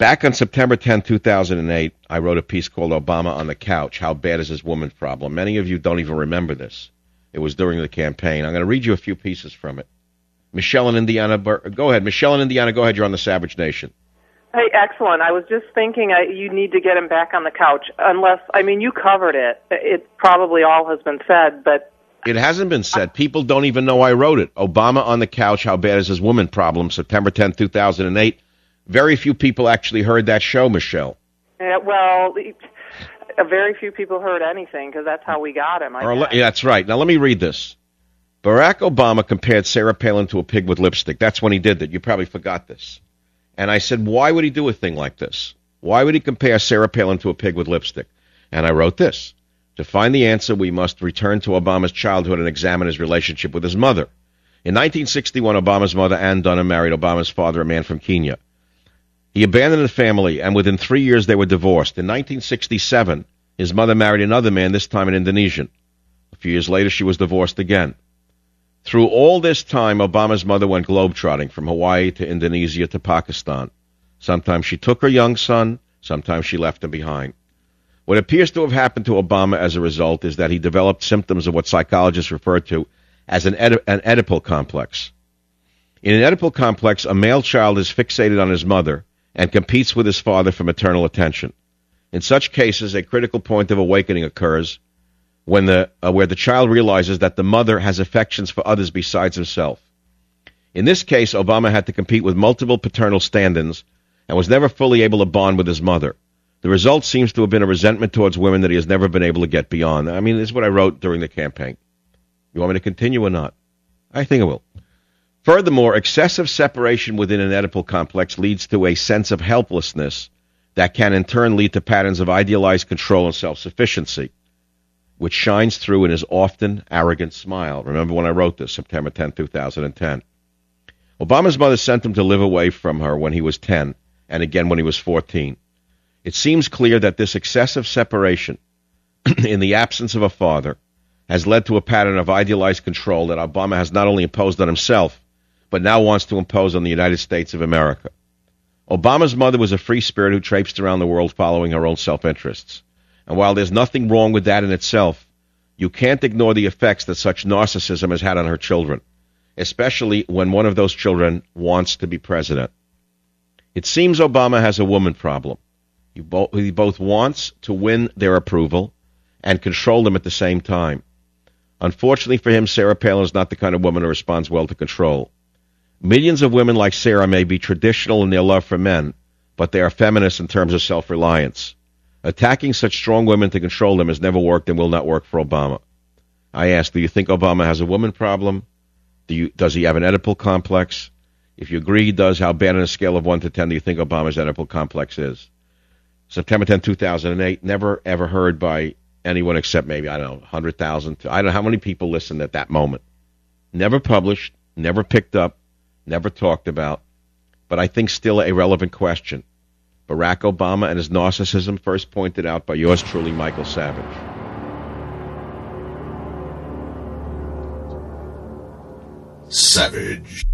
Back on September 10, 2008, I wrote a piece called Obama on the Couch, How Bad is His Woman Problem? Many of you don't even remember this. It was during the campaign. I'm going to read you a few pieces from it. Michelle in Indiana, go ahead. Michelle in Indiana, go ahead. You're on the Savage Nation. Hey, excellent. I was just thinking you need to get him back on the couch. You covered it. It probably all has been said, but... It hasn't been said. People don't even know I wrote it. Obama on the Couch, How Bad is His Woman Problem, September 10, 2008. Very few people actually heard that show, Michelle. Very few people heard anything, because that's how we got him. Yeah, that's right. Now, let me read this. Barack Obama compared Sarah Palin to a pig with lipstick. That's when he did that. You probably forgot this. And I said, why would he do a thing like this? Why would he compare Sarah Palin to a pig with lipstick? And I wrote this. To find the answer, we must return to Obama's childhood and examine his relationship with his mother. In 1961, Obama's mother, Ann Dunham, married Obama's father, a man from Kenya. He abandoned the family, and within 3 years they were divorced. In 1967, his mother married another man, this time an Indonesian. A few years later, she was divorced again. Through all this time, Obama's mother went globetrotting from Hawaii to Indonesia to Pakistan. Sometimes she took her young son, sometimes she left him behind. What appears to have happened to Obama as a result is that he developed symptoms of what psychologists refer to as an Oedipal complex. In an Oedipal complex, a male child is fixated on his mother and competes with his father for maternal attention. In such cases, a critical point of awakening occurs when where the child realizes that the mother has affections for others besides himself. In this case, Obama had to compete with multiple paternal stand-ins and was never fully able to bond with his mother. The result seems to have been a resentment towards women that he has never been able to get beyond. I mean, this is what I wrote during the campaign. You want me to continue or not? I think I will. Furthermore, excessive separation within an Oedipal complex leads to a sense of helplessness that can in turn lead to patterns of idealized control and self-sufficiency, which shines through in his often arrogant smile. Remember when I wrote this, September 10, 2010. Obama's mother sent him to live away from her when he was 10, and again when he was 14. It seems clear that this excessive separation, in the absence of a father, has led to a pattern of idealized control that Obama has not only imposed on himself, but now wants to impose on the United States of America. Obama's mother was a free spirit who traipsed around the world following her own self-interests. And while there's nothing wrong with that in itself, you can't ignore the effects that such narcissism has had on her children, especially when one of those children wants to be president. It seems Obama has a woman problem. He both wants to win their approval and control them at the same time. Unfortunately for him, Sarah Palin is not the kind of woman who responds well to control. Millions of women like Sarah may be traditional in their love for men, but they are feminists in terms of self-reliance. Attacking such strong women to control them has never worked and will not work for Obama. I ask, do you think Obama has a woman problem? Does he have an Oedipal complex? If you agree he does, how bad on a scale of 1 to 10 do you think Obama's Oedipal complex is? September 10, 2008, never ever heard by anyone except maybe, 100,000. I don't know how many people listened at that moment. Never published, never picked up, never talked about, but I think still a relevant question. Barack Obama and his narcissism, first pointed out by yours truly, Michael Savage. Savage.